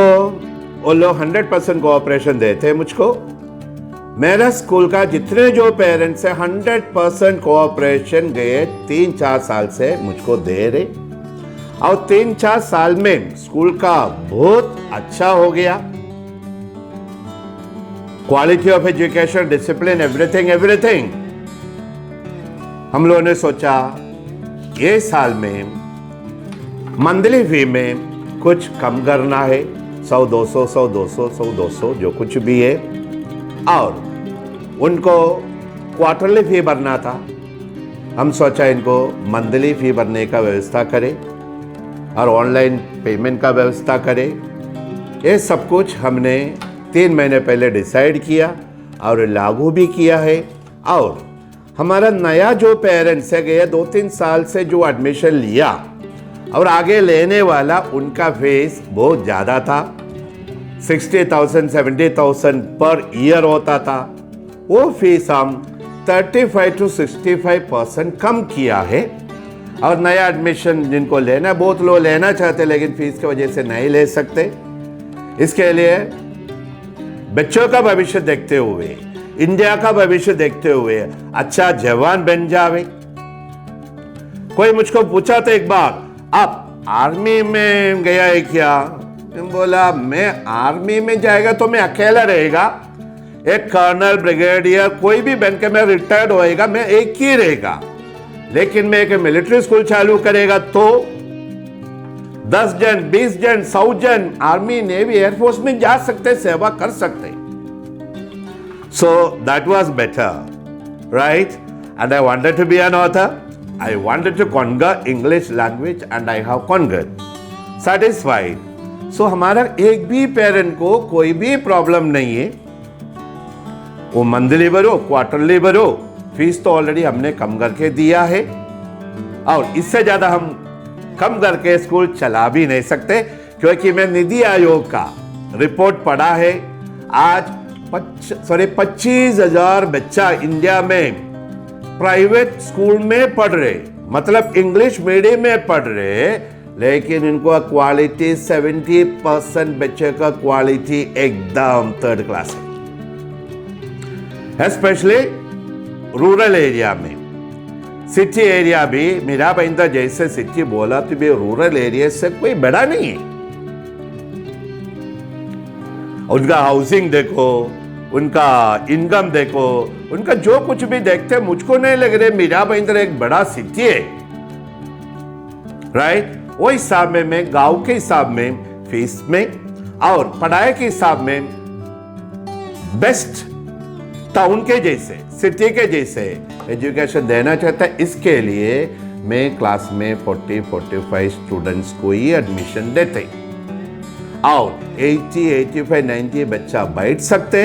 वो लोग 100% कोऑपरेशन देते हैं मुझको। मेरा स्कूल का जितने जो पेरेंट्स हैं 100% कोऑपरेशन गए 3-4 साल से मुझको दे रहे, और 3-4 साल में स्कूल का बहुत अच्छा हो गया। Quality of education, discipline, everything. हम लोगों ने सोचा ये साल में मंथली फी में कुछ कम करना है, 100-200, 100-200, 100-200 जो कुछ भी है, और उनको क्वार्टरली फी भरना था। हम सोचा इनको मंथली फी भरने का व्यवस्था करें और ऑनलाइन पेमेंट का व्यवस्था करें। ये सब कुछ हमने 3 महीने पहले डिसाइड किया और लागू भी किया है। और हमारा नया जो पेरेंट्स है गया 2-3 साल से जो एडमिशन लिया और आगे लेने वाला, उनका फीस बहुत ज़्यादा था। 60,000 70,000 पर ईयर होता था। वो फीस हम 35 to 65% कम किया है। और नया एडमिशन जिनको लेना, बहुत लोग लेना चाहते लेकिन फीस की वजह से नहीं ले सकते। इसके लिए बच्चों का भविष्य देखते हुए, इंडिया का भविष्य देखते हुए अच्छा जवान बन जावे। कोई मुझको पूछा था एक बार, आप आर्मी में गया है क्या? बोला मैं आर्मी में जाएगा तो मैं अकेला रहेगा, एक कर्नल ब्रिगेडियर कोई भी बन के मैं रिटायर्ड होएगा, मैं एक ही रहेगा। लेकिन मैं एक मिलिट्री स्कूल चालू करेगा तो 10 जन 20 जन 100 जन आर्मी नेवी एयरफोर्स में जा सकते, सेवा कर सकते। So that was better, right? And I wanted to be an author. I wanted to conquer English language and I have conquered. Satisfied. So हमारा एक भी पेरेंट को कोई भी प्रॉब्लम नहीं है। वो मंथली भरो, क्वार्टरली भरो, फीस तो ऑलरेडी हमने कम करके दिया है और इससे ज्यादा हम कम करके स्कूल चला भी नहीं सकते, क्योंकि मैं नीति आयोग का रिपोर्ट पढ़ा है। आज 25,000 बच्चा इंडिया में प्राइवेट स्कूल में पढ़ रहे, मतलब इंग्लिश मीडियम में पढ़ रहे, लेकिन इनको क्वालिटी 70% बच्चे का क्वालिटी एकदम थर्ड क्लास है, स्पेशली रूरल एरिया में। सिटी एरिया भी, मीरा भाईंदर जैसे सिटी बोला तो भी रूरल एरिया से कोई बड़ा नहीं है। उनका हाउसिंग देखो, उनका इनकम देखो, उनका जो कुछ भी देखते, मुझको नहीं लग रहा मीरा भाईंदर एक बड़ा सिटी है, राइट? वो हिसाब में मैं गांव के हिसाब में फीस में और पढ़ाई के हिसाब में बेस्ट टाउन के जैसे, सिटी के जैसे एजुकेशन देना चाहता है। इसके लिए मैं क्लास में 40-45 स्टूडेंट्स को ही एडमिशन देते और 80-85-90 बच्चा बैठ सकते,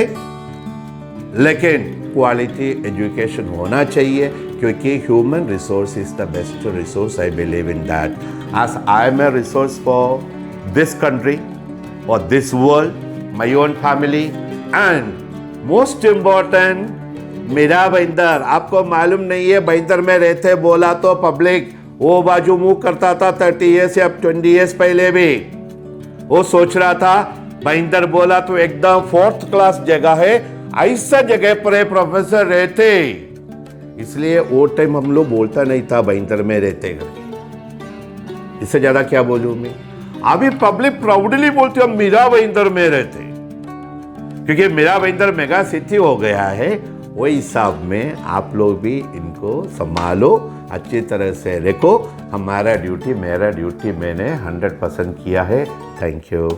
लेकिन क्वालिटी एजुकेशन होना चाहिए, क्योंकि human resource is the best resource. I believe in that as I am a resource for this country और this world, my own family and most important Mira Bhayandar. आपको मालूम नहीं है, भाईंदर में रहते बोला तो पब्लिक वो बाजू मुंह करता था 30 ईयर्स या 20 ईयर्स पहले भी। वो सोच रहा था भाईंदर बोला तो एकदम 4th क्लास जगह है, ऐसा जगह पर प्रोफेसर रहते, इसलिए वो टाइम हम लोग बोलता नहीं था भाईंदर में रहते करके। इससे ज्यादा क्या बोलूं मैं? अभी पब्लिक प्राउडली बोलते हम मीरा भाईंदर में रहते, क्योंकि मीरा भाईंदर मेगा सिटी हो गया है। वही हिसाब में आप लोग भी इनको संभालो, अच्छी तरह से रखो। हमारा ड्यूटी, मेरा ड्यूटी मैंने 100% किया है। Thank you.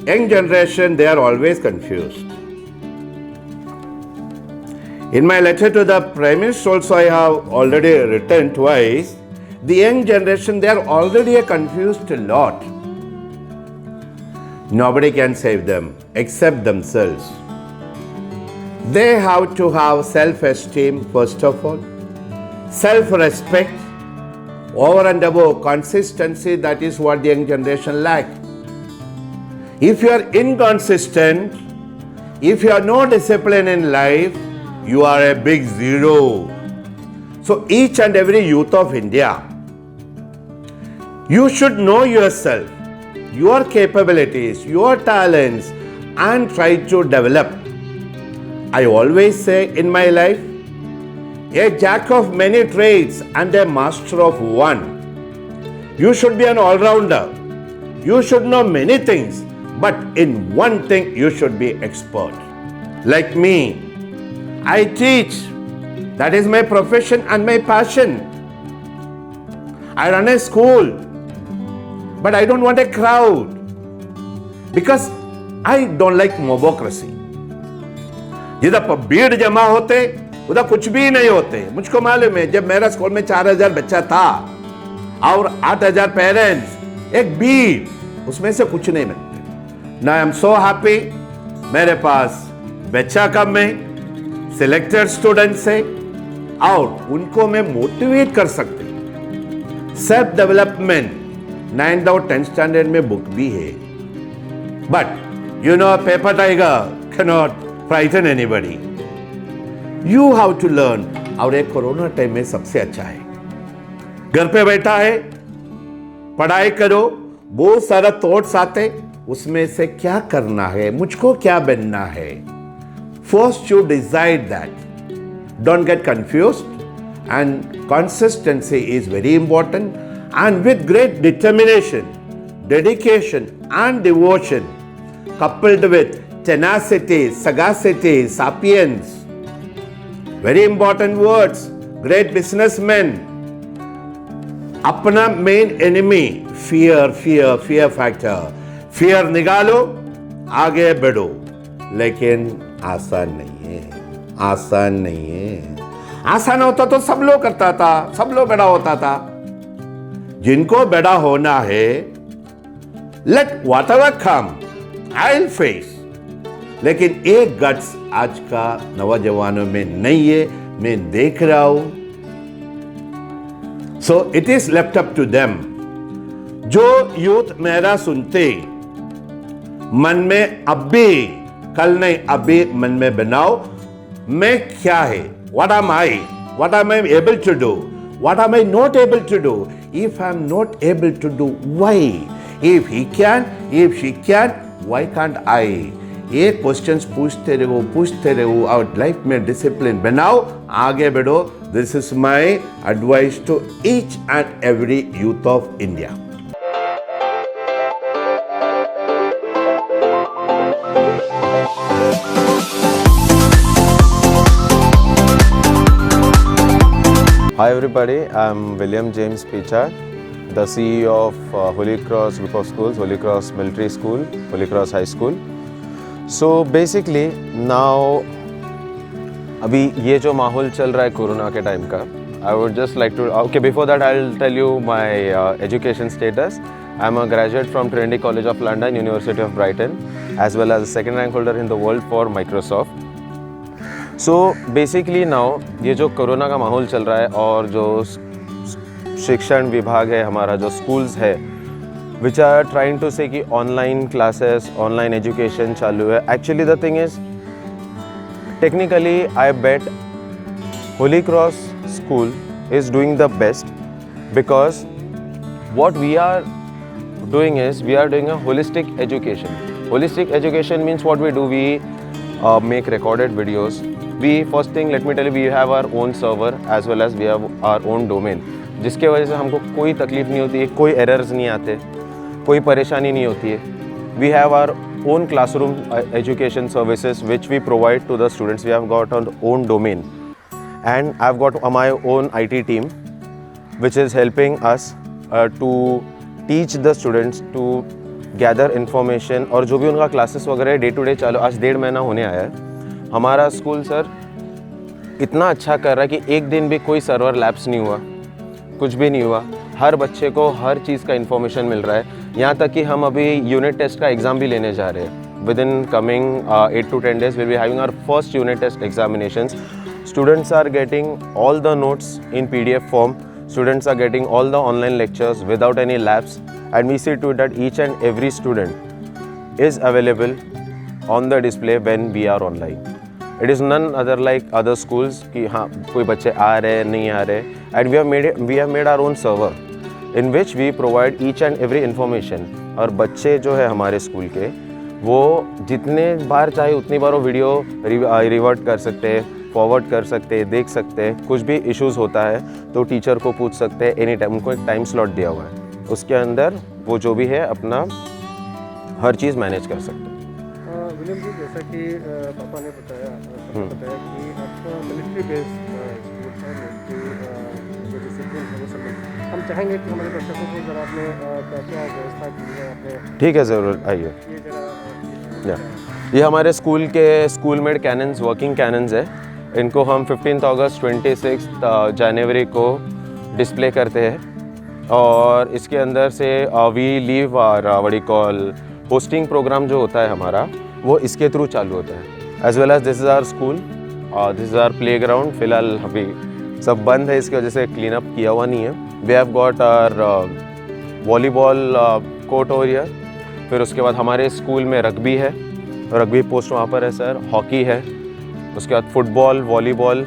Young generation, they are always confused. In my letter to the Prime Minister also I have already written twice, the young generation, they are already confused a lot. Nobody can save them except themselves. They have to have self-esteem first of all, self-respect, over and above consistency. That is what the young generation lack. If you are inconsistent, if you have no discipline in life, you are a big zero. So each and every youth of India, you should know yourself, your capabilities, your talents, and try to develop. I always say in my life, a jack of many trades and a master of one. You should be an all-rounder. You should know many things, but in one thing you should be expert. Like me, I teach. That is my profession and my passion. I run a school, but I don't want a crowd because I don't like mobocracy. जिधर भीड़ जमा होते उधर कुछ भी नहीं होते। मुझको मालूम है, जब मेरा स्कूल में 4000 बच्चा था और 8000 पेरेंट्स, एक भी उसमें से कुछ नहीं मिलते। ना आई एम सो हैप्पी, मेरे पास बच्चा कम है, सिलेक्टेड स्टूडेंट्स है और उनको मैं मोटिवेट कर सकते। सेल्फ डेवलपमेंट 9th और 10th स्टैंडर्ड में बुक भी है, but you know paper tiger cannot frighten anybody, you have to learn. और एक कोरोना टाइम में सबसे अच्छा है, घर पे बैठा है, पढ़ाई करो, बहुत सारा थॉट्स आते, उसमें से क्या करना है, मुझको क्या बनना है। First you decide that, don't get confused, and consistency is very important, and with great determination, dedication and devotion coupled with tenacity, sagacity, sapience, very important words, great businessmen, अपना main enemy fear factor, fear निकालो, आगे बढ़ो। लेकिन आसान नहीं है, आसान नहीं है। आसान होता तो सब लोग करता था, सब लोग बड़ा होता था। जिनको बड़ा होना है, let whatever come I will face. लेकिन एक गट्स आज का नौजवानों में नहीं है, मैं देख रहा हूं। So it is left up to them. जो यूथ मेरा सुनते, मन में अभी, कल नहीं अभी मन में बनाओ, मैं क्या है, what am I able to do, what am I not able to do, if I am not able to do, why, if he can, if she can, why can't I। ये क्वेश्चंस पूछते रहो और लाइफ में डिसिप्लिन बनाओ, आगे बढ़ो। This is my advice to each and every youth of India. Hi everybody, I'm William James Pichard, the CEO of Holy Cross Group of Schools, Holy Cross Military School, Holy Cross High School. So basically now अभी ये जो माहौल चल रहा है कोरोना के टाइम का, I would just like to, okay, before that I'll tell you my education status. I'm a graduate from Trinity College of London, University of Brighton, as well as a second rank holder in the world for Microsoft. So basically now ये जो कोरोना का माहौल चल रहा है और जो शिक्षण विभाग है हमारा, जो स्कूल्स है, विच आर ट्राइंग टू से कि ऑनलाइन क्लासेस, ऑनलाइन एजुकेशन चालू है। Actually the thing is, technically I bet Holy Cross school is doing the best, because what we are doing is we are doing a holistic education. Holistic education means what we do, we make recorded videos. We, first thing let me tell you, we have our own server as well as we have our own domain, जिसके वजह से हमको कोई तकलीफ नहीं होती है, कोई एरर्स नहीं आते, कोई परेशानी नहीं होती है। We have our own classroom education services which we provide to the students. We have got our own domain and I've got my own IT team which is helping us to teach the students to gather information, और जो भी उनका क्लासेस वगैरह डे टू डे चालू, आज 1.5 महीना होने आया है। हमारा स्कूल सर इतना अच्छा कर रहा है कि एक दिन भी कोई सर्वर लैप्स नहीं हुआ, कुछ भी नहीं हुआ। हर बच्चे को हर चीज़ का इन्फॉर्मेशन मिल रहा है। यहाँ तक कि हम अभी यूनिट टेस्ट का एग्ज़ाम भी लेने जा रहे हैं। With in coming 8 to 10 days we'll be having our first unit test examinations. Students are getting all the notes in PDF form. Students are getting all the online lectures without any lapse, and we see to it that each and every student is available on the display when we are online. It is none other like other schools कि हाँ कोई बच्चे आ रहे नहीं आ रहे, and we have made our own server in which we provide each and every information. और बच्चे जो है हमारे स्कूल के, वो जितने बार चाहे उतनी बार वो वीडियो रिवर्ट कर सकते हैं, फॉरवर्ड कर सकते हैं, देख सकते हैं। कुछ भी इश्यूज़ होता है तो टीचर को पूछ सकते हैं एनी टाइम। उनको एक टाइम स्लॉट दिया हुआ है, उसके अंदर वो जो भी है अपना हर चीज़ मैनेज कर सकते हैं। विलियम जी, जैसा कि पापा ने बताया कि आपका मिलिट्री बेस स्कूल है, मिलिट्री जो डिसिप्लिन है वो सब हम चाहेंगे कि हमारे दर्शकों को जरा आपने क्या क्या व्यवस्था की है आपने। ठीक है, ज़रूर आइए। ये जरा ये हमारे स्कूल के school made cannons, working cannons है। इनको हम 15 अगस्त 26 जनवरी को डिस्प्ले करते हैं और इसके अंदर से we leave what call hosting program जो होता है हमारा वो इसके थ्रू चालू होता है। As well as this is our school और this is our playground. फिलहाल अभी सब बंद है, इसकी वजह से क्लीन अप किया हुआ नहीं है। We have got our volleyball court over here. फिर उसके बाद हमारे स्कूल में रग्बी है, रग्बी पोस्ट वहाँ पर है सर, हॉकी है, उसके बाद football, volleyball,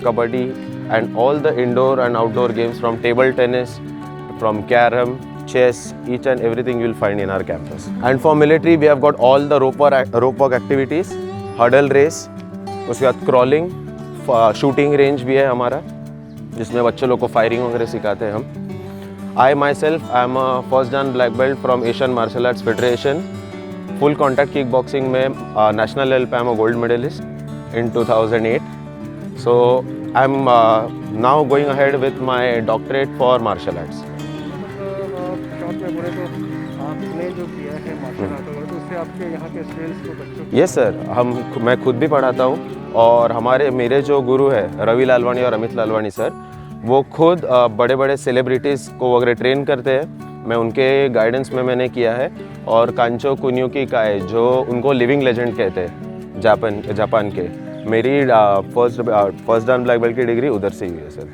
kabaddi and all the indoor and outdoor games from table tennis, from carrom, chess, each and everything you will find in our campus. And for military we have got all the rope walk activities, hurdle race, उसके बाद crawling, shooting range भी है हमारा जिसमें बच्चों लोग को फायरिंग वगैरह सिखाते हैं हम। I myself I am a first dan black belt from Asian Martial Arts Federation. Full contact kickboxing में national level पे I am a gold medalist in 2008. So I am now going ahead with my doctorate for martial arts. Short में बोले तो आपने जो किया है मार्शल आर्ट वगैरह, तो उससे आपके यहाँ के स्टूडेंट्स को, बच्चों को? यस सर, मैं खुद भी पढ़ाता हूँ और मेरे जो गुरु है रवि लालवानी और अमित लालवानी सर, वो खुद बड़े बड़े सेलिब्रिटीज़ को वगैरह ट्रेन करते हैं। मैं उनके गाइडेंस में मैंने किया है। और कांचो कुन्युकी काय जो उनको लिविंग लेजेंड कहते हैं जापान के, मेरी फर्स्ट डन ब्लैक बेल्ट की डिग्री उधर से हुई है सर।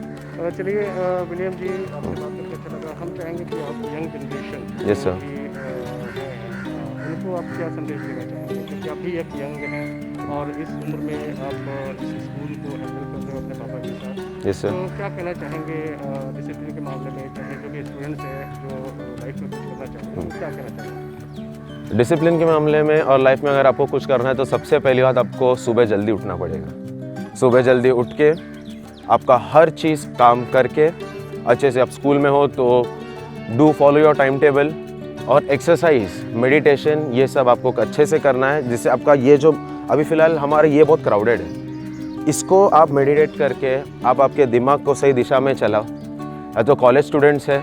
चलिए विलियम जी, आपसे बात करके अच्छा लगा। हम चाहेंगे कि आप यंग जनरेशन यस सर उनको आप क्या संदेश देना चाहेंगे, क्योंकि आप भी एक यंग हैं और इस उम्र में आप इस स्कूल को हैंडल कर रहे हो अपने पापा के साथ। Yes sir. तो क्या कहना चाहेंगे डिसिप्लिन के मामले में, चाहे जो भी स्टूडेंट्स हैं जो लाइफ में कुछ करना चाहते हैं, क्या कहना चाहेंगे डिसिप्लिन के मामले में? और लाइफ में अगर आपको कुछ करना है तो सबसे पहली बात आपको सुबह जल्दी उठना पड़ेगा। सुबह जल्दी उठ के आपका हर चीज़ काम करके अच्छे से, आप स्कूल में हो तो do follow your time table, और एक्सरसाइज, मेडिटेशन, ये सब आपको अच्छे से करना है, जिससे आपका ये जो अभी फ़िलहाल हमारे ये बहुत क्राउडेड है, इसको आप मेडिटेट करके आप आपके दिमाग को सही दिशा में चलाओ। या तो कॉलेज स्टूडेंट्स है,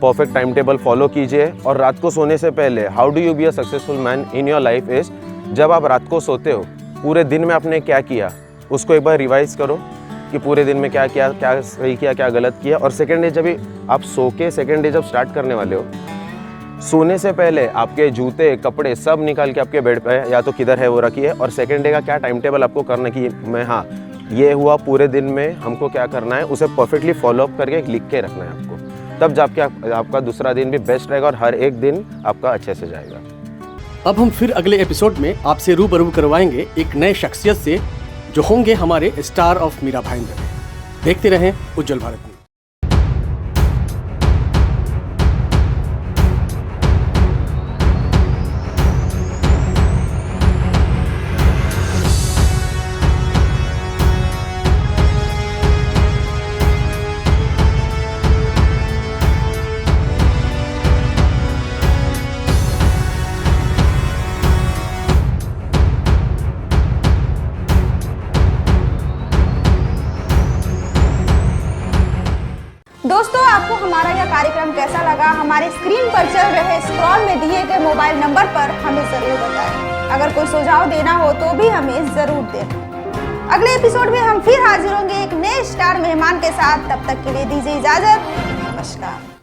परफेक्ट टाइम टेबल फॉलो कीजिए। और रात को सोने से पहले how do you be a successful man in your life is, जब आप रात को सोते हो पूरे दिन में आपने क्या किया उसको एक बार रिवाइज़ करो कि पूरे दिन में क्या किया, क्या सही किया, क्या गलत किया। और सेकेंड डे जब आप सो के सेकेंड डे जब स्टार्ट करने वाले हो, सोने से पहले आपके जूते कपड़े सब निकाल के आपके बेड पे या तो किधर है वो रखिए, और सेकेंड डे का क्या टाइम टेबल आपको करना कि मैं हाँ ये हुआ पूरे दिन में हमको क्या करना है, उसे परफेक्टली फॉलोअप करके लिख के रखना है आपको। तब जाके आपका दूसरा दिन भी बेस्ट रहेगा और हर एक दिन आपका अच्छे से जाएगा। अब हम फिर अगले एपिसोड में आपसे रूबरू करवाएंगे एक नए शख्सियत से जो होंगे हमारे स्टार ऑफ मीरा भाईंदर। देखते रहें उज्जवल भारत न्यूज़। दोस्तों, आपको हमारा यह कार्यक्रम कैसा लगा, हमारे स्क्रीन पर चल रहे स्क्रॉल में दिए गए मोबाइल नंबर पर हमें जरूर बताएं। अगर कोई सुझाव देना हो तो भी हमें जरूर दें। अगले एपिसोड में हम फिर हाजिर होंगे एक नए स्टार मेहमान के साथ। तब तक के लिए दीजिए इजाजत। नमस्कार।